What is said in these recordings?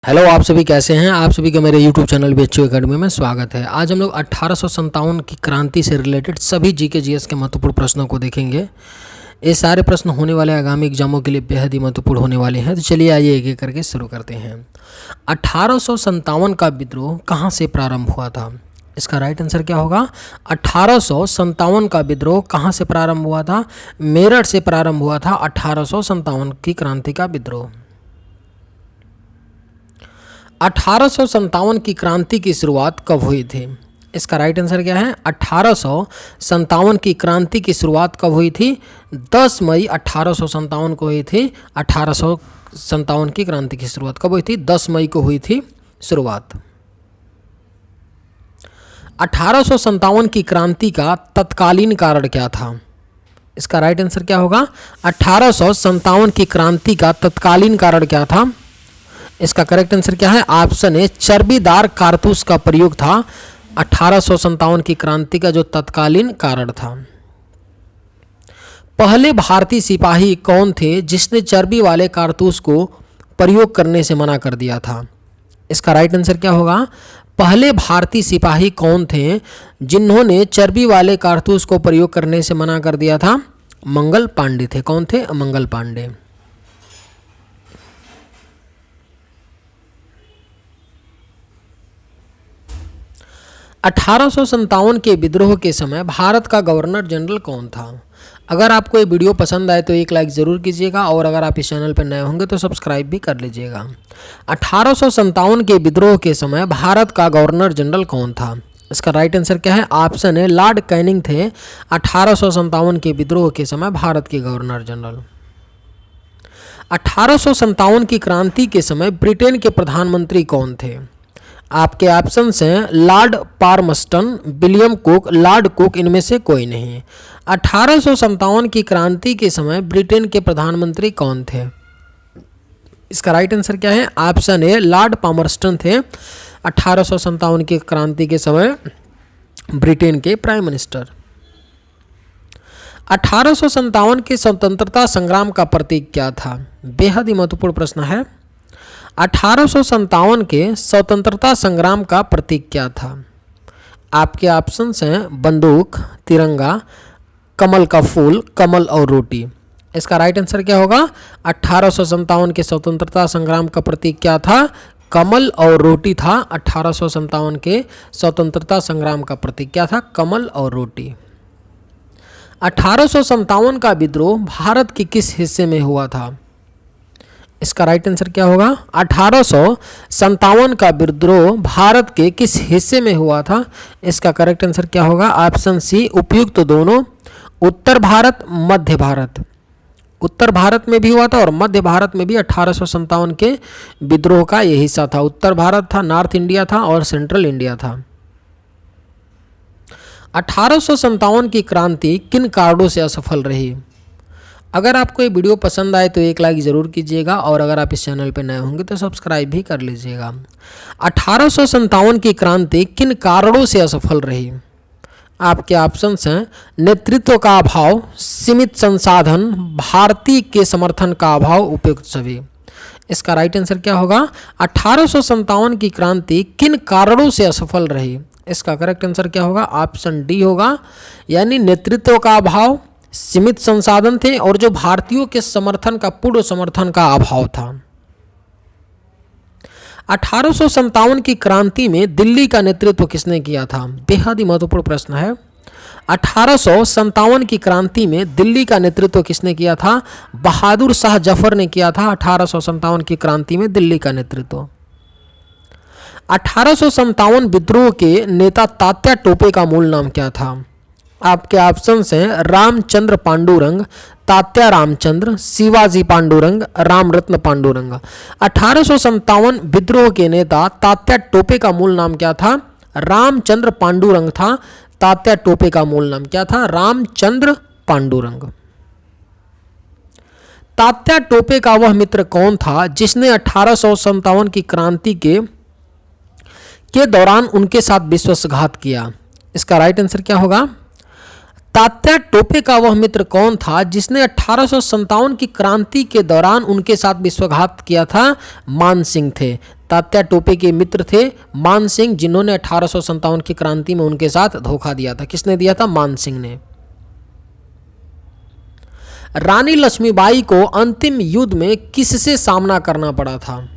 Hello, आप सभी कैसे हैं। आप सभी का मेरे YouTube चैनल BHU एकेडमी में स्वागत है। आज हम लोग 1857 की क्रांति से रिलेटेड सभी जीके जीएस के महत्वपूर्ण प्रश्नों को देखेंगे। ये सारे प्रश्न होने वाले आगामी एग्जामों के लिए बेहद ही महत्वपूर्ण होने वाले हैं। तो चलिए आइए एक एक करके शुरू करते हैं। 1857 का विद्रोह कहाँ से प्रारंभ हुआ था? इसका राइट आंसर क्या होगा? 1857 का विद्रोह कहाँ से प्रारंभ हुआ था? मेरठ से प्रारंभ हुआ था 1857 की क्रांति का विद्रोह। 1857 की क्रांति की शुरुआत कब हुई थी? इसका राइट आंसर क्या है? 1857 की क्रांति की शुरुआत कब हुई थी? 10 मई 1857 को हुई थी। 1857 की क्रांति की शुरुआत कब हुई थी? 10 मई को हुई थी शुरुआत। 1857 की क्रांति का तत्कालीन कारण क्या था? इसका राइट आंसर क्या होगा? 1857 की क्रांति का तत्कालीन कारण क्या था? इसका करेक्ट आंसर क्या है? ऑप्शन ए, चर्बीदार कारतूस का प्रयोग था 1857 की क्रांति का जो तत्कालीन कारण था। पहले भारतीय सिपाही कौन थे जिसने चर्बी वाले कारतूस को प्रयोग करने से मना कर दिया था? इसका राइट आंसर क्या होगा? पहले भारतीय सिपाही कौन थे जिन्होंने चर्बी वाले कारतूस को प्रयोग करने से मना कर दिया था? मंगल पांडे थे। कौन थे? मंगल पांडे। 1857 के विद्रोह के समय भारत का गवर्नर जनरल कौन था? अगर आपको ये वीडियो पसंद आए तो एक लाइक ज़रूर कीजिएगा और अगर आप इस चैनल पर नए होंगे तो सब्सक्राइब भी कर लीजिएगा। 1857 के विद्रोह के समय भारत का गवर्नर जनरल कौन था? इसका राइट आंसर क्या है? ऑप्शन है, लॉर्ड कैनिंग थे 1857 के विद्रोह के समय भारत के गवर्नर जनरल। 1857 की क्रांति के समय ब्रिटेन के प्रधानमंत्री कौन थे? आपके ऑप्शंस हैं Lord Palmerston, William Cook, Lord Cook, इनमें से कोई नहीं। 1857 की क्रांति के समय ब्रिटेन के प्रधानमंत्री कौन थे? इसका राइट आंसर क्या है? ऑप्शन ए, लॉर्ड पार्मस्टन थे 1857 की क्रांति के समय ब्रिटेन के प्राइम मिनिस्टर। 1857 के स्वतंत्रता संग्राम का प्रतीक क्या था? बेहद ही महत्वपूर्ण प्रश्न है। 1857 के स्वतंत्रता संग्राम का प्रतीक क्या था? आपके ऑप्शंस हैं बंदूक, तिरंगा, कमल का फूल, कमल और रोटी। इसका राइट आंसर क्या होगा? 1857 के स्वतंत्रता संग्राम का प्रतीक क्या था? कमल और रोटी था। 1857 के स्वतंत्रता संग्राम का प्रतीक क्या था? कमल और रोटी। 1857 का विद्रोह भारत के किस हिस्से में हुआ था? इसका राइट आंसर क्या होगा? 1857 का विद्रोह भारत के किस हिस्से में हुआ था? इसका करेक्ट आंसर क्या होगा? ऑप्शन सी, उपयुक्त दोनों, उत्तर भारत, मध्य भारत। उत्तर भारत में भी हुआ था और मध्य भारत में भी 1857 के विद्रोह का यही हिस्सा था। उत्तर भारत था, नॉर्थ इंडिया था और सेंट्रल इंडिया था। 1857 की क्रांति किन कारणों से असफल रही? अगर आपको ये वीडियो पसंद आए तो एक लाइक ज़रूर कीजिएगा और अगर आप इस चैनल पर नए होंगे तो सब्सक्राइब भी कर लीजिएगा। 1857 की क्रांति किन कारणों से असफल रही? आपके ऑप्शंस हैं नेतृत्व का अभाव, सीमित संसाधन, भारतीय के समर्थन का अभाव, उपयुक्त सभी। इसका राइट आंसर क्या होगा? 1857 की क्रांति किन कारणों से असफल रही? इसका करेक्ट आंसर क्या होगा? ऑप्शन डी होगा, यानी नेतृत्व का अभाव, सीमित संसाधन थे और जो भारतीयों के समर्थन का, पूर्ण समर्थन का अभाव था। 1857 की क्रांति में दिल्ली का नेतृत्व किसने किया था? बेहद ही महत्वपूर्ण प्रश्न है। 1857 की क्रांति में दिल्ली का नेतृत्व किसने किया था? बहादुर शाह जफर ने किया था 1857 की क्रांति में दिल्ली का नेतृत्व। 1857 विद्रोह के नेता तात्या टोपे का मूल नाम क्या था? आपके ऑप्शंस हैं रामचंद्र पांडुरंग, तात्या रामचंद्र, शिवाजी पांडुरंग, रामरत्न पांडुरंग। 1857 विद्रोह के नेता तात्या टोपे का मूल नाम क्या था? रामचंद्र पांडुरंग था। तात्या टोपे का मूल नाम क्या था? रामचंद्र पांडुरंग। तात्या टोपे का वह मित्र कौन था जिसने 1857 की क्रांति के दौरान उनके साथ विश्वासघात किया? इसका राइट आंसर क्या होगा? तात्या टोपे का वह मित्र कौन था जिसने 1857 की क्रांति के दौरान उनके साथ विश्वासघात किया था? मान सिंह थे। तात्या टोपे के मित्र थे मान सिंह, जिन्होंने 1857 की क्रांति में उनके साथ धोखा दिया था। किसने दिया था? मान सिंह ने। रानी लक्ष्मीबाई को अंतिम युद्ध में किससे सामना करना पड़ा था?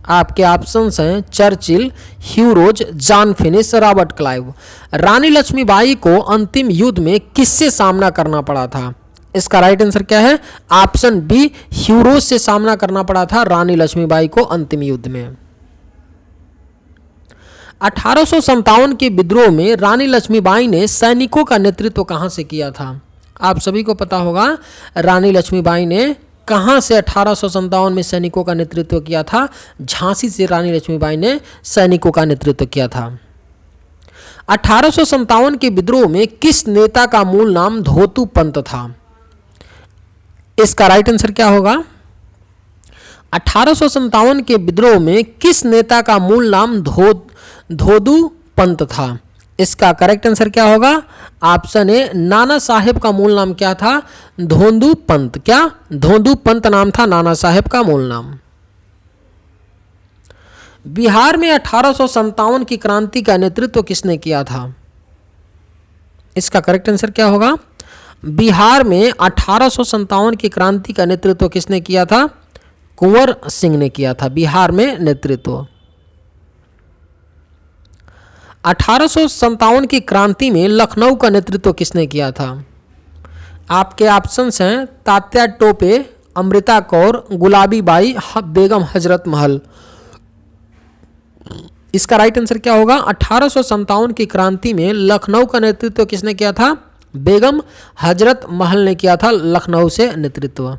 आपके ऑप्शंस हैं चर्चिल, ह्यू रोज, जॉन फिनिश, रॉबर्ट क्लाइव। रानी लक्ष्मीबाई को अंतिम युद्ध में किससे सामना करना पड़ा था? इसका राइट आंसर क्या है? ऑप्शन बी, ह्यू रोज से सामना करना पड़ा था रानी लक्ष्मीबाई को अंतिम युद्ध में। 1857 के विद्रोह में रानी लक्ष्मीबाई ने सैनिकों का नेतृत्व कहां से किया था? आप सभी को पता होगा रानी लक्ष्मीबाई ने कहां से 1857 में सैनिकों का नेतृत्व किया था? झांसी से रानी लक्ष्मीबाई ने सैनिकों का नेतृत्व किया था। 1857 के विद्रोह में किस नेता का मूल नाम धोतू पंत था? इसका राइट आंसर क्या होगा? 1857 के विद्रोह में किस नेता का मूल नाम धोदू पंत था? इसका करेक्ट आंसर क्या होगा? ऑप्शन ए, नाना साहेब का मूल नाम क्या था? धोंदू पंत। क्या? धोंदू पंत नाम था नाना साहेब का मूल नाम। बिहार में 1857 की क्रांति का नेतृत्व किसने किया था? इसका करेक्ट आंसर क्या होगा? बिहार में 1857 की क्रांति का नेतृत्व किसने किया था? कुंवर सिंह ने किया था बिहार में नेतृत्व। 1857 की क्रांति में लखनऊ का नेतृत्व किसने किया था? आपके ऑप्शंस हैं तात्या टोपे, अमृता कौर, गुलाबी बाई, बेगम हजरत महल। इसका राइट आंसर क्या होगा? 1857 की क्रांति में लखनऊ का नेतृत्व किसने किया था? बेगम हजरत महल ने किया था लखनऊ से नेतृत्व।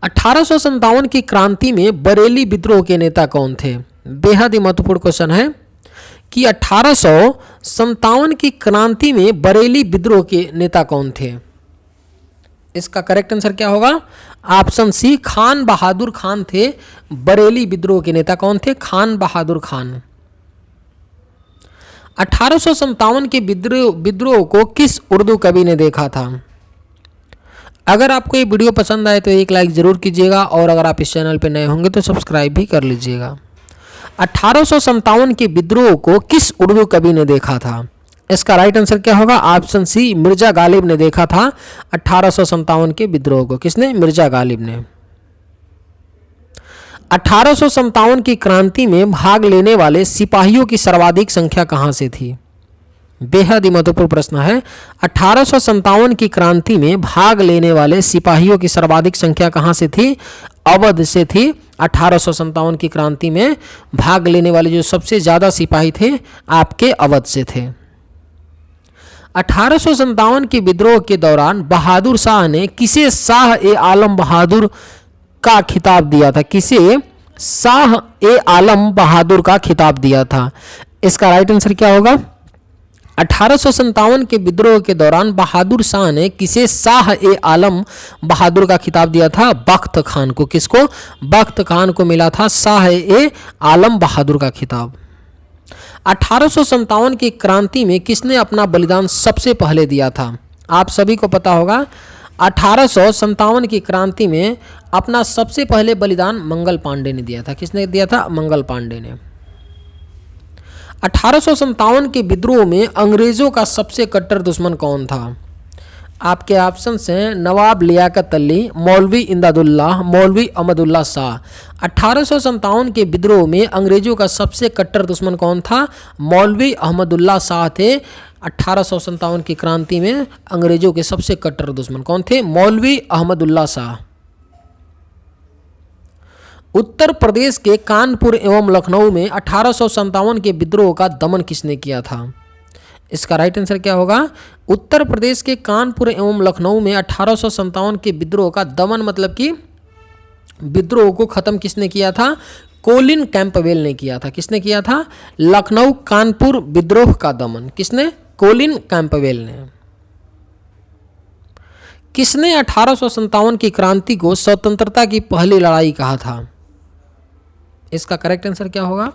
1857 की क्रांति में बरेली विद्रोह के नेता कौन थे? बेहद ही महत्वपूर्ण क्वेश्चन है कि 1857 की क्रांति में बरेली विद्रोह के नेता कौन थे? इसका करेक्ट आंसर क्या होगा? ऑप्शन सी, खान बहादुर खान थे बरेली विद्रोह के नेता। कौन थे? खान बहादुर खान। 1857 के विद्रोह को किस उर्दू कवि ने देखा था? अगर आपको ये वीडियो पसंद आए तो एक लाइक जरूर कीजिएगा और अगर आप इस चैनल पर नए होंगे तो सब्सक्राइब भी कर लीजिएगा। 1857 के विद्रोह को किस उर्दू कवि ने देखा था? इसका राइट आंसर क्या होगा? ऑप्शन सी, मिर्जा गालिब ने देखा था 1857 के विद्रोह को। किसने? मिर्जा गालिब ने। 1857 की क्रांति में भाग लेने वाले सिपाहियों की सर्वाधिक संख्या कहां से थी? बेहद ही महत्वपूर्ण प्रश्न है। 1857 की क्रांति में भाग लेने वाले सिपाहियों की सर्वाधिक संख्या कहां से थी? अवध से थी। 1857 की क्रांति में भाग लेने वाले जो सबसे ज्यादा सिपाही थे आपके अवध से थे। 1857 के विद्रोह के दौरान बहादुर शाह ने किसे शाह ए आलम बहादुर का खिताब दिया था? किसे शाह ए आलम बहादुर का खिताब दिया था? इसका राइट आंसर क्या होगा? 1857 के विद्रोह के दौरान बहादुर शाह ने किसे शाह ए आलम बहादुर का खिताब दिया था? बख्त खान को। किसको? बख्त खान को मिला था शाह ए आलम बहादुर का खिताब। 1857 की क्रांति में किसने अपना बलिदान सबसे पहले दिया था? आप सभी को पता होगा 1857 की क्रांति में अपना सबसे पहले बलिदान मंगल पांडे ने दिया था। किसने दिया था? मंगल पांडे ने। 1857 के विद्रोह में अंग्रेजों का सबसे कट्टर दुश्मन कौन था? आपके ऑप्शन हैं नवाब लियाकत अली, मौलवी इमदादुल्लाह, मौलवी अहमदुल्ला शाह। 1857 के विद्रोह में अंग्रेजों का सबसे कट्टर दुश्मन कौन था? मौलवी अहमदुल्ला शाह थे। 1857 की क्रांति में अंग्रेजों के सबसे कट्टर दुश्मन कौन थे? मौलवी अहमदुल्ला शाह। उत्तर प्रदेश के कानपुर एवं लखनऊ में 1857 के विद्रोह का दमन किसने किया था? इसका राइट आंसर क्या होगा? उत्तर प्रदेश के कानपुर एवं लखनऊ में 1857 के विद्रोह का दमन मतलब कि विद्रोह को खत्म किसने किया था? कोलिन कैंपबेल ने किया था। किसने किया था? लखनऊ कानपुर विद्रोह का दमन किसने? कोलिन कैंपबेल ने। किसने 1857 की क्रांति को स्वतंत्रता की पहली लड़ाई कहा था? इसका करेक्ट आंसर क्या होगा?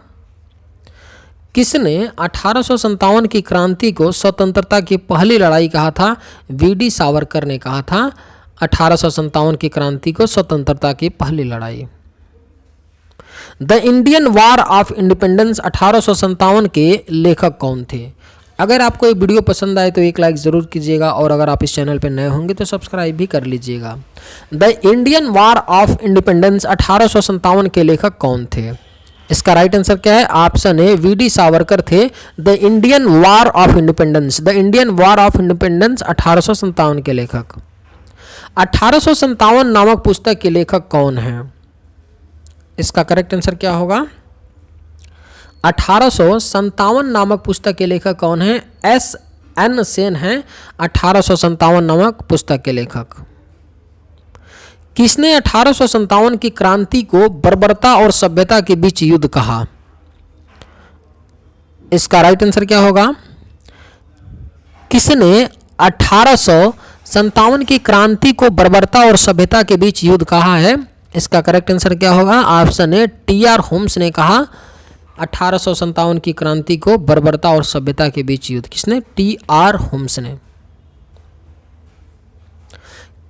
किसने 1857 की क्रांति को स्वतंत्रता की पहली लड़ाई कहा था? वीडी सावरकर ने कहा था 1857 की क्रांति को स्वतंत्रता की पहली लड़ाई। The Indian war of independence 1857 के लेखक कौन थे? अगर आपको ये वीडियो पसंद आए तो एक लाइक ज़रूर कीजिएगा और अगर आप इस चैनल पर नए होंगे तो सब्सक्राइब भी कर लीजिएगा। The Indian war of independence 1857 के लेखक कौन थे? इसका राइट आंसर क्या है? Option A VD. सावरकर थे the Indian war of independence. The Indian war of independence 1857 के लेखक। 1857 नामक पुस्तक के लेखक कौन हैं? इसका करेक्ट आंसर क्या होगा? 1857 नामक पुस्तक के लेखक कौन हैं? S.N. सेन हैं 1857 नामक पुस्तक के लेखक। किसने 1857 की क्रांति को बर्बरता और सभ्यता के बीच युद्ध कहा? इसका राइट आंसर क्या होगा? किसने 1857 की क्रांति को बर्बरता और सभ्यता के बीच युद्ध कहा है? इसका करेक्ट आंसर क्या होगा? Option A T.R. होम्स ने कहा 1857 की क्रांति को बर्बरता और सभ्यता के बीच युद्ध। किसने? T.R. होम्स ने।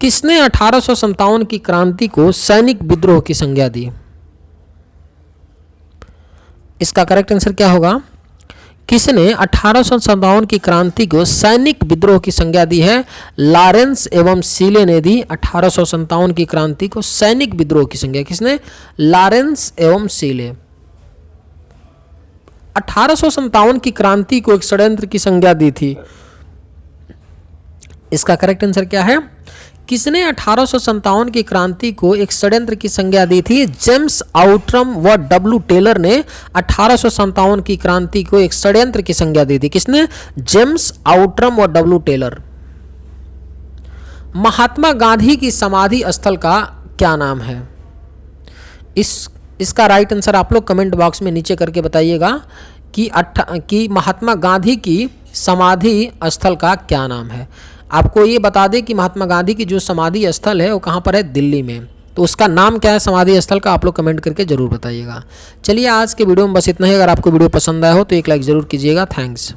किसने 1857 की क्रांति को सैनिक विद्रोह की संज्ञा दी? इसका करेक्ट आंसर क्या होगा? किसने 1857 की क्रांति को सैनिक विद्रोह की संज्ञा दी है? लॉरेंस एवं सीले ने दी 1857 की क्रांति को सैनिक विद्रोह की संज्ञा। किसने? लॉरेंस एवं सीले। 1857 की क्रांति को एक षड्यंत्र की संज्ञा दी थी। इसका करेक्ट आंसर क्या है? किसने 1857 की क्रांति को एक षड्यंत्र की संज्ञा दी थी? जेम्स आउट्रम व W. टेलर ने 1857 की क्रांति को एक षड्यंत्र की संज्ञा दी थी। किसने? जेम्स आउट्रम व W. टेलर। महात्मा गांधी की समाधि स्थल का क्या नाम है? इसका राइट आंसर आप लोग कमेंट बॉक्स में नीचे करके बताइएगा कि महात्मा गांधी की समाधि स्थल का क्या नाम है। आपको ये बता दें कि महात्मा गांधी की जो समाधि स्थल है वो कहाँ पर है? दिल्ली में। तो उसका नाम क्या है समाधि स्थल का? आप लोग कमेंट करके जरूर बताइएगा। चलिए आज के वीडियो में बस इतना ही। अगर आपको वीडियो पसंद आया हो तो एक लाइक ज़रूर कीजिएगा। थैंक्स।